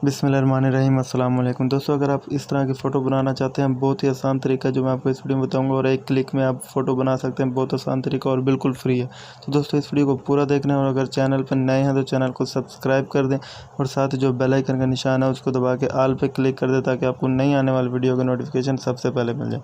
बिस्मिल्लाहिर्रहमानिर्रहीम अस्सलाम वालेकुम दोस्तों, अगर आप इस तरह की फ़ोटो बनाना चाहते हैं, बहुत ही आसान तरीका जो मैं आपको इस वीडियो में बताऊंगा और एक क्लिक में आप फ़ोटो बना सकते हैं। बहुत आसान तरीका और बिल्कुल फ्री है। तो दोस्तों इस वीडियो को पूरा देखना है और अगर चैनल पर नए हैं तो चैनल को सब्सक्राइब कर दें और साथ ही जो बेल आइकन का निशान है उसको दबा के ऑल पे क्लिक कर दें ताकि आपको नई आने वाली वीडियो का नोटिफिकेशन सबसे पहले मिल जाए।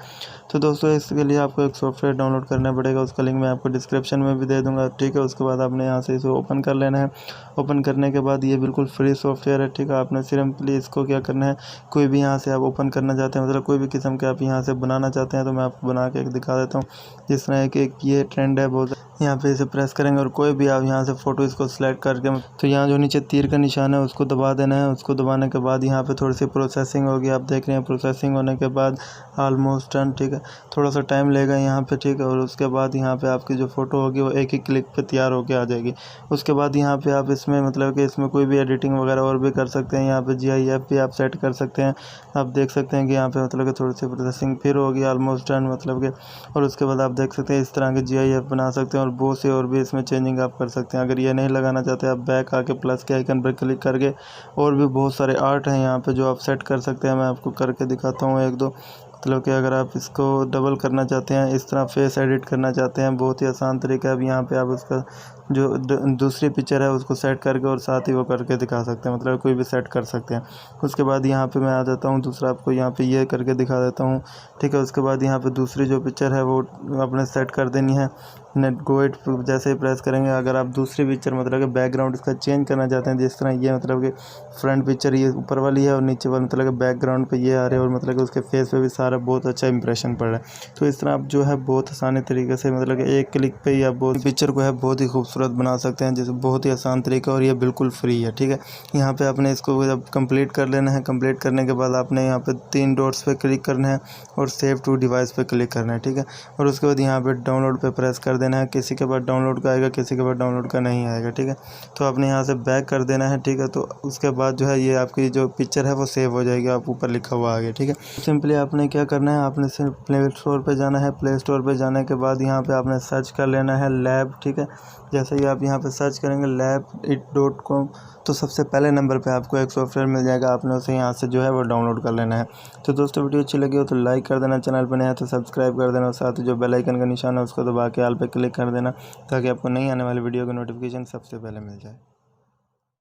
तो दोस्तों इसके लिए आपको एक सॉफ्टवेयर डाउनलोड करना पड़ेगा, उसका लिंक मैं आपको डिस्क्रिप्शन में भी दे दूँगा, ठीक है। उसके बाद आपने यहाँ से इसे ओपन कर लेना है। ओपन करने के बाद ये बिल्कुल फ्री सॉफ्टवेयर है, ठीक है। आपने सिंपली इसको क्या करना है, कोई भी यहाँ से आप ओपन करना चाहते हैं, मतलब कोई भी किस्म के आप यहाँ से बनाना चाहते हैं तो मैं आपको बना के एक दिखा देता हूँ। जिस तरह एक ये ट्रेंड है बहुत, यहाँ पे इसे प्रेस करेंगे और कोई भी आप यहाँ से फ़ोटो इसको सिलेक्ट करके तो यहाँ जो नीचे तीर का निशान है उसको दबा देना है। उसको दबाने के बाद यहाँ पे थोड़ी सी प्रोसेसिंग होगी, आप देख रहे हैं। प्रोसेसिंग होने के बाद ऑलमोस्ट डन, ठीक है। थोड़ा सा टाइम लेगा यहाँ पे, ठीक है। और उसके बाद यहाँ पे आपकी जो फ़ोटो होगी वो एक ही क्लिक पे तैयार होके आ जाएगी। उसके बाद यहाँ पे आप इसमें मतलब कि इसमें कोई भी एडिटिंग वगैरह और भी कर सकते हैं। यहाँ पे GIF भी आप सेट कर सकते हैं। आप देख सकते हैं कि यहाँ पे मतलब कि थोड़ी सी प्रोसेसिंग फिर होगी, ऑलमोस्ट डन मतलब कि। और उसके बाद आप देख सकते हैं इस तरह के GIF बना सकते हैं और बहुत से और भी इसमें चेंजिंग आप कर सकते हैं। अगर ये नहीं लगाना चाहते आप बैक आके प्लस के आइकन पर क्लिक करके और भी बहुत सारे आर्ट हैं यहाँ पे जो आप सेट कर सकते हैं। मैं आपको करके दिखाता हूँ एक दो। मतलब कि अगर आप इसको डबल करना चाहते हैं, इस तरह फेस एडिट करना चाहते हैं, बहुत ही आसान तरीका है। अब यहाँ पे आप उसका जो दूसरी पिक्चर है उसको सेट करके और साथ ही वो करके दिखा सकते हैं, मतलब कोई भी सेट कर सकते हैं। उसके बाद यहाँ पे मैं आ जाता हूँ, दूसरा आपको यहाँ पे ये करके दिखा देता हूँ, ठीक है। उसके बाद यहाँ पे दूसरी जो पिक्चर है वो आपने सेट कर देनी है। नेट गो इट जैसे ही प्रेस करेंगे, अगर आप दूसरी पिक्चर मतलब कि बैकग्राउंड इसका चेंज करना चाहते हैं, जिस तरह ये मतलब कि फ्रंट पिक्चर ये ऊपर वाली है और नीचे वाली मतलब कि बैकग्राउंड पे ये आ रहे हैं और मतलब कि उसके फेस पे भी सारा बहुत अच्छा इंप्रेशन पड़ रहा है। तो इस तरह आप जो है बहुत आसानी तरीके से मतलब कि एक क्लिक पे ही आप बहुत पिक्चर को है बहुत ही खूबसूरत बना सकते हैं, जैसे बहुत ही आसान तरीका और ये बिल्कुल फ्री है, ठीक है। यहाँ पे आपने इसको जब कंप्लीट कर लेना है, कंप्लीट करने के बाद आपने यहाँ पे 3 डॉट्स पे क्लिक करना है और सेव टू डिवाइस पे क्लिक करना है, ठीक है। और उसके बाद यहाँ पे डाउनलोड पे प्रेस कर देना है। किसी के बाद डाउनलोड का आएगा, किसी के बाद डाउनलोड का नहीं आएगा, ठीक है। तो आपने यहाँ से बैक कर देना है, ठीक है। तो उसके बाद जो है ये आपकी जो पिक्चर है वो सेव हो जाएगी, आप ऊपर लिखा हुआ आ गया, ठीक है। सिंपली आपने क्या करना है, आपने सिर्फ प्ले स्टोर पे जाना है। प्ले स्टोर पे जाने के बाद यहाँ पे आपने सर्च कर लेना है लैब, ठीक है। जैसे ही आप यहाँ पे सर्च करेंगे labit.com तो सबसे पहले नंबर पे आपको एक सॉफ्टवेयर मिल जाएगा, आपने उसे यहाँ से जो है वो डाउनलोड कर लेना है। तो दोस्तों वीडियो अच्छी लगी हो तो लाइक कर देना, चैनल पर नया है तो सब्सक्राइब कर देना और साथ ही जो बेल आइकन का निशान है उसको दबा के ऑल पे क्लिक कर देना ताकि आपको नई आने वाली वीडियो की नोटिफिकेशन सबसे पहले मिल जाए।